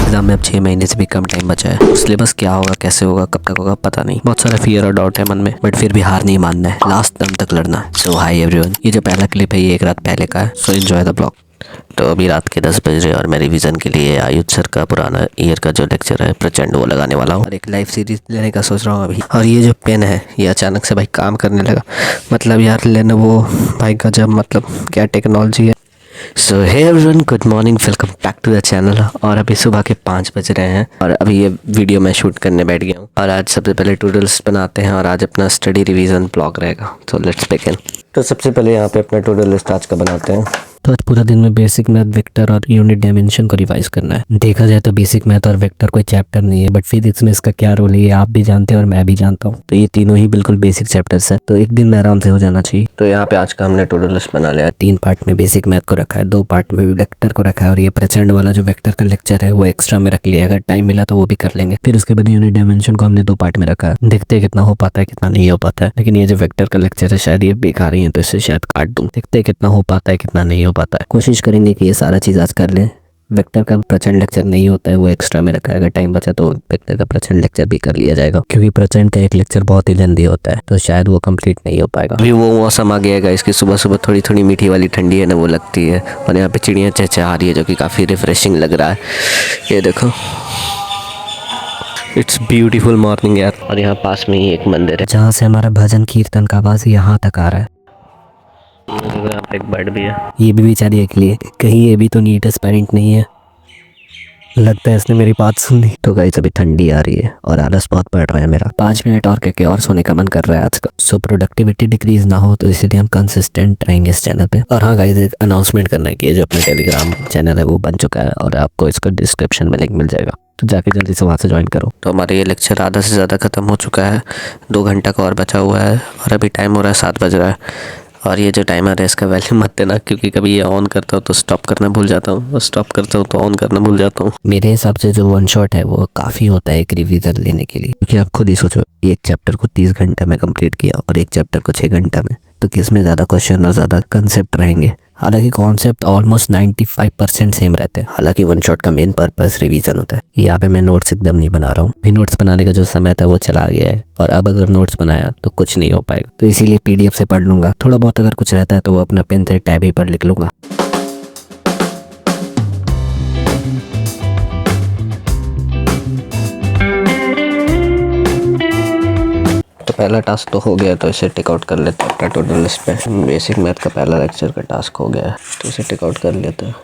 Exam में अब 6 महीने से भी कम टाइम बचा है। सिलेबस क्या होगा, कैसे होगा, कब तक होगा पता नहीं। बहुत सारा फियर और डाउट है मन में, बट फिर भी हार नहीं मानना है, लास्ट दम तक लड़ना है। सो हाय एवरीवन, ये जो पहला क्लिप है ये एक रात पहले का है, सो एंजॉय द ब्लॉग। तो अभी रात के 10 बज रहे और मैं रिवीजन के लिए आयुध सर का पुराना ईयर का जो लेक्चर है प्रचंड वो लगाने वाला हूँ और एक लाइव सीरीज लेने का सोच रहा हूँ अभी। और ये जो पेन है ये अचानक से भाई काम करने लगा, मतलब यार लेनोवो भाई का जब मतलब क्या टेक्नोलॉजी है। So hey everyone, good morning, welcome back to the channel. और अभी सुबह के 5 बज रहे हैं और अभी ये वीडियो मैं शूट करने बैठ गया हूँ। और आज सबसे पहले टूडल्स बनाते हैं और आज अपना स्टडी रिवीजन ब्लॉग रहेगा। So let's begin. तो सबसे पहले यहाँ पे अपना टूडल लिस्ट आज का बनाते हैं। तो आज पूरा दिन में बेसिक मैथ, वेक्टर और यूनिट डायमेंशन को रिवाइज करना है। देखा जाए तो बेसिक मैथ और वेक्टर कोई चैप्टर नहीं है, बट फिजिक्स में इसका क्या रोल है ये आप भी जानते हैं और मैं भी जानता हूँ। तो ये तीनों ही बिल्कुल बेसिक चैप्टर्स हैं, तो एक दिन में आराम से हो जाना चाहिए। तो यहाँ पे आज का हमने टू डू लिस्ट बना लिया। 3 पार्ट में बेसिक मैथ को रखा है, 2 पार्ट में वेक्टर को रखा है और ये प्रचंड वाला जो वेक्टर का लेक्चर है वो एक्स्ट्रा में रख लिया। अगर टाइम मिला तो वो भी कर लेंगे। फिर उसके बाद यूनिट डायमेंशन को हमने 2 पार्ट में रखा है। देखते हैं कितना हो पाता है कितना नहीं हो पाता है। लेकिन ये जो वेक्टर का लेक्चर है शायद ये बेकार ही है, तो इसे शायद काट दूं। देखते हैं कितना हो पाता है कितना नहीं हो पाता है। कोशिश करेंगे कि ये सारा चीज़ आज कर लें। वेक्टर का प्रचंड लेक्चर नहीं होता है, वो एक्स्ट्रा में रखा है। अगर टाइम बचा तो वेक्टर का प्रचंड लेक्चर भी कर लिया जाएगा, क्योंकि प्रचंड का एक लेक्चर बहुत ही लेंदी होता है, तो शायद वो कंप्लीट नहीं हो पाएगा। अभी वो मौसम आ गया है इसकी, सुबह सुबह थोड़ी थोड़ी मीठी वाली ठंडी है ना वो लगती है। और यहाँ पे चिड़ियाँ चहचहा रही है जो कि काफ़ी रिफ्रेशिंग लग रहा है। ये देखो, इट्स ब्यूटीफुल मॉर्निंग यार। और यहाँ पास में ही एक मंदिर है जहाँ से हमारा भजन कीर्तन का आवाज़ यहाँ तक आ रहा है। यहाँ पे एक बर्ड भी है, ये भी बेचारी अकेली है। कहीं ये भी तो नीट एस्पायरेंट नहीं है। लगता है इसने मेरी बात सुन ली। तो गाइस अभी ठंडी आ रही है और आलस बहुत बढ़ रहा है मेरा। 5 मिनट और करके और सोने का मन कर रहा है आज का। सो प्रोडक्टिविटी डिक्रीज ना हो, तो इसलिए हम कंसिस्टेंट रहेंगे इस चैनल पे। और हाँ गाइस, एक अनाउंसमेंट करना है कि ये जो अपना टेलीग्राम चैनल है वो बन चुका है और आपको इसका डिस्क्रिप्शन में लिंक मिल जाएगा, तो जाके जल्दी से वहाँ से ज्वाइन करो। तो हमारा ये लेक्चर आधा से ज़्यादा खत्म हो चुका है, 2 घंटा का और बचा हुआ है और अभी टाइम हो रहा है 7 बज रहा है। और ये जो टाइमर है इसका वैल्यू मत देना, क्योंकि कभी ये ऑन करता हूँ तो स्टॉप करना भूल जाता हूँ और स्टॉप करता हूँ तो ऑन करना भूल जाता हूँ। मेरे हिसाब से जो 1 शॉट है वो काफ़ी होता है एक रिवीजन लेने के लिए, क्योंकि आप खुद ही सोचो एक चैप्टर को 30 घंटे में कंप्लीट किया और एक चैप्टर को 6 घंटे में, तो किस में ज़्यादा क्वेश्चन और ज़्यादा कंसेप्ट रहेंगे। हालांकि कॉन्सेप्ट ऑलमोस्ट 95% सेम रहते हैं। हालांकि 1 शॉट का मेन पर्पस रिवीजन होता है। यहाँ पे मैं नोट्स एकदम नहीं बना रहा हूँ, भी नोट्स बनाने का जो समय था वो चला गया है और अब अगर नोट्स बनाया तो कुछ नहीं हो पाएगा, तो इसीलिए PDF से पढ़ लूंगा। थोड़ा बहुत अगर कुछ रहता है तो वो अपना पेन से टैब ही पर लिख लूंगा। तो पहला टास्क तो हो गया, तो इसे टिक आउट कर लेते हैं अपना टू डू लिस्ट पे। बेसिक मैथ का पहला लेक्चर का टास्क हो गया है, तो इसे टिक आउट कर लेते हैं।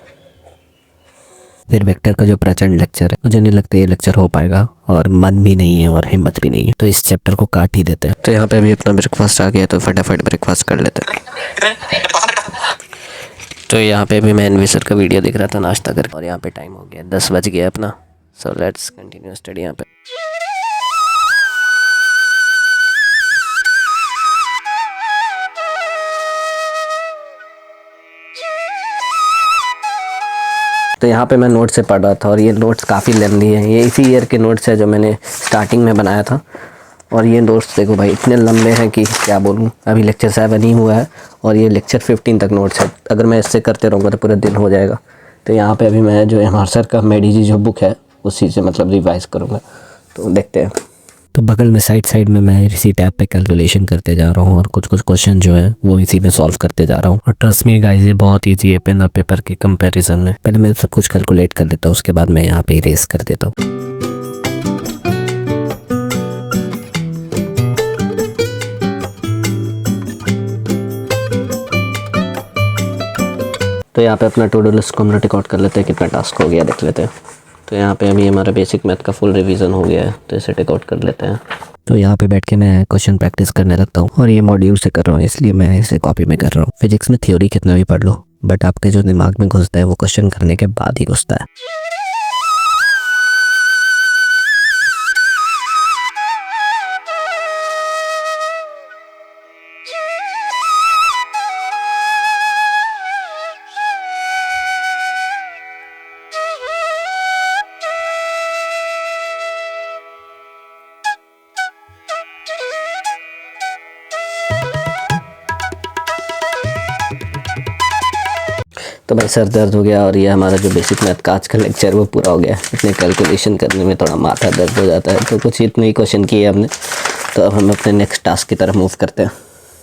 फिर वेक्टर का जो प्रचंड लेक्चर है, मुझे नहीं लगता ये लेक्चर हो पाएगा और मन भी नहीं है और हिम्मत भी नहीं है, तो इस चैप्टर को काट ही देते हैं। तो यहाँ पे अभी अपना ब्रेकफास्ट आ गया, तो फटाफट ब्रेकफास्ट कर लेते हैं। तो यहाँ पे भी मैं एनवी सर का वीडियो देख रहा था नाश्ता करके, और यहाँ पे टाइम हो गया 10 बज गया अपना। सो लेट्स कंटिन्यू स्टडी यहाँ पे। तो यहाँ पे मैं नोट से पढ़ रहा था और ये नोट्स काफ़ी लेंदी हैं। ये इसी ईयर के नोट्स है जो मैंने स्टार्टिंग में बनाया था। और ये नोट्स देखो भाई इतने लंबे हैं कि क्या बोलूँ। अभी लेक्चर 7 ही हुआ है और ये लेक्चर 15 तक नोट्स है। अगर मैं इससे करते रहूँगा तो पूरा दिन हो जाएगा। तो यहाँ पे अभी मैं जो एमआर सर का मेडी जो बुक है उसी से मतलब रिवाइज़ करूँगा, तो देखते हैं। तो बगल में साइड में मैं इसी टैब पे कैलकुलेशन करते जा रहा हूँ और कुछ क्वेश्चन जो है वो इसी में सॉल्व करते जा रहा हूँ। और ट्रस्ट मी गाइस, ये बहुत ईजी है पेन और पेपर के कंपैरिजन में। पहले मैं सब कुछ कैलकुलेट कर लेता हूँ, उसके बाद मैं यहाँ पे इरेज कर देता हूँ। तो यहाँ पे अपना टू डू लिस्ट को हम टिक आउट कर लेते हैं, कितना टास्क हो गया देख लेते हैं। तो यहाँ पे अभी हमारा बेसिक मैथ का फुल रिवीजन हो गया है, तो इसे टिक आउट कर लेते हैं। तो यहाँ पे बैठ के मैं क्वेश्चन प्रैक्टिस करने लगता हूँ और ये मॉड्यूल से कर रहा हूँ, इसलिए मैं इसे कॉपी में कर रहा हूँ। फिजिक्स में थ्योरी कितना भी पढ़ लो, बट आपके जो दिमाग में घुसता है वो क्वेश्चन करने के बाद ही घुसता है। तो भाई सर दर्द हो गया और ये हमारा जो बेसिक मैथ का आज का लेक्चर वो पूरा हो गया। इतने कैलकुलेशन करने में थोड़ा माथा दर्द हो जाता है, तो कुछ इतने ही क्वेश्चन किए हमने। तो अब हम अपने नेक्स्ट टास्क की तरफ मूव करते हैं।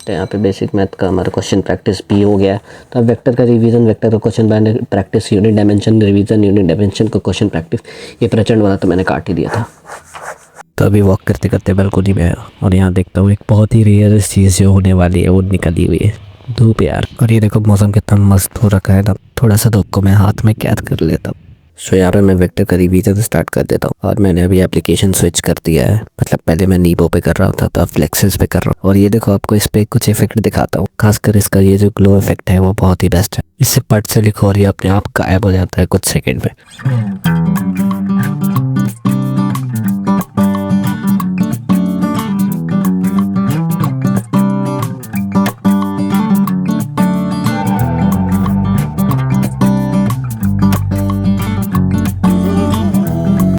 तो यहाँ पे बेसिक मैथ का हमारा क्वेश्चन प्रैक्टिस भी हो गया है। तो अब वेक्टर का रिवीजन, वेक्टर का question practice, unit dimension revision, unit dimension का क्वेश्चन प्रैक्टिस, ये प्रचंड वाला तो मैंने काट ही दिया था। तो अभी वॉक करते करते बालकनी में आया और यहाँ देखता हूँ एक बहुत ही रेयर चीज़ जो होने वाली है वो निकली हुई है, धूप यार। और ये देखो मौसम कितना मस्त हो रखा है ना, थोड़ा सा धूप को मैं हाथ में कैद कर लेता हूँ। सो यहाँ पे मैं वेक्टर का रिवीजन स्टार्ट कर देता हूँ और मैंने अभी एप्लीकेशन स्विच कर दिया है। मतलब पहले मैं नीबो पे कर रहा था, तो अब फ्लेक्सिस पे कर रहा हूँ। और ये देखो आपको इस पे कुछ इफेक्ट दिखाता हूँ, खासकर इसका ये जो ग्लो इफेक्ट है वो बहुत ही बेस्ट है। इससे पट से लिखो और ये अपने आप गायब हो जाता है कुछ सेकेंड में।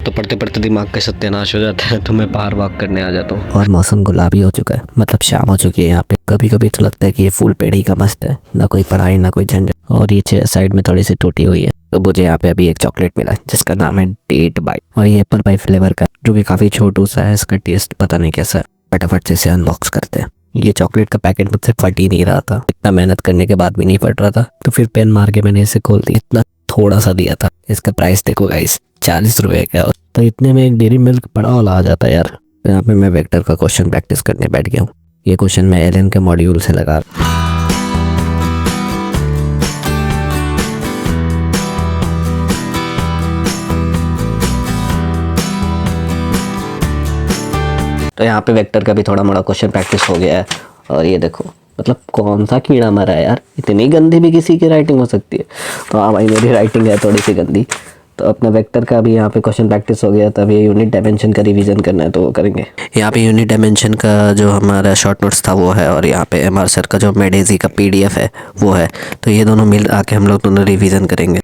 तो पढ़ते पढ़ते दिमाग का सत्यानाश हो जाता है, तो मैं बाहर वॉक करने आ जाता हूँ। और मौसम गुलाबी हो चुका है, मतलब शाम हो चुकी है यहाँ पे। कभी कभी तो लगता है कि ये फूल पेड़ ही का मस्त है, ना कोई पढ़ाई ना कोई झंझट। और ये चेयर साइड में थोड़ी सी टूटी हुई है। तो मुझे यहाँ पे अभी एक चॉकलेट मिला जिसका नाम है डेट बाइट, और ये एप्पल पाई फ्लेवर का, जो कि काफ़ी छोटू सा है। इसका टेस्ट पता नहीं कैसा है। फटाफट से इसे अनबॉक्स करते हैं। ये चॉकलेट का पैकेट मुझसे फट ही नहीं रहा था, इतना मेहनत करने के बाद भी नहीं फट रहा था। तो फिर पेन मार के मैंने इसे खोल दिया। इतना थोड़ा सा दिया था। इसका प्राइस देखो गाइस, 40 रुपये का। तो इतने में एक डेयरी मिल्क बड़ा वाला आ जाता है यार। तो यहाँ पे मैं वेक्टर का क्वेश्चन प्रैक्टिस करने बैठ गया हूँ। ये क्वेश्चन मैं एलन के मॉड्यूल से लगा। तो यहाँ पे वेक्टर का भी थोड़ा मोड़ा क्वेश्चन प्रैक्टिस हो गया है। और ये देखो, मतलब कौन सा कीड़ा मरा है यार, इतनी गंदी भी किसी की राइटिंग हो सकती है। तो हाँ भाई, मेरी राइटिंग है थोड़ी सी गंदी। तो अपना वेक्टर का भी यहाँ पे क्वेश्चन प्रैक्टिस हो गया। तब ये यूनिट डायमेंशन का रिवीजन करना है तो वो करेंगे। यहाँ पे यूनिट डायमेंशन का जो हमारा शॉर्ट नोट्स था वो है, और यहाँ पे एमआर सर का जो मेडेजी का पीडीएफ है वो है। तो ये दोनों मिल आके हम लोग दोनों रिवीजन करेंगे।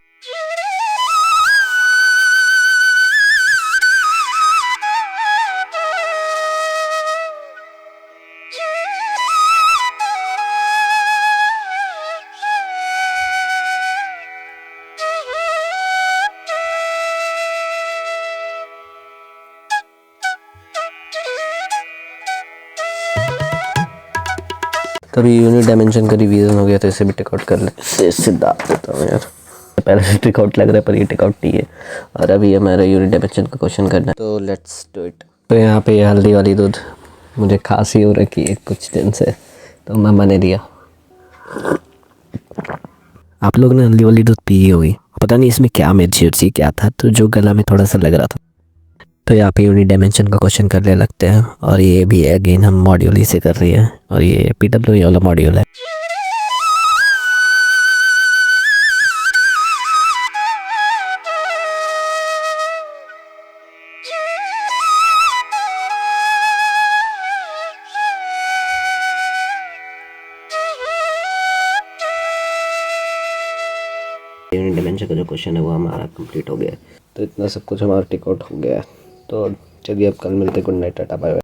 तभी यूनिट डायमेंशन का रिवीजन हो गया, तो इसे भी टिक आउट कर ले। इससे दाब देता हूँ यार, पहले से टिक आउट लग रहा है पर ये टिक आउट नहीं है। और अभी हमारा यूनिट डायमेंशन का क्वेश्चन करना है, तो लेट्स डू इट। तो यहाँ पे ये हल्दी वाली दूध, मुझे खांसी हो रखी है कुछ दिन से, तो मम्मा ने दिया। आप लोग ने हल्दी वाली दूध पी होगी, पता नहीं इसमें क्या मिर्ची उर्ची क्या था, तो जो गला में थोड़ा सा लग रहा था। तो यहाँ पे यूनिट डायमेंशन का क्वेश्चन करने लगते हैं। और ये भी अगेन हम मॉड्यूल ही से कर रही है, और ये PW वाला मॉड्यूल है। यूनिट डायमेंशन का जो क्वेश्चन है वो हमारा कंप्लीट हो गया है। तो इतना सब कुछ हमारा टिक आउट हो गया है। तो चलिए अब कल मिलते हैं। Good night, tata bye bye.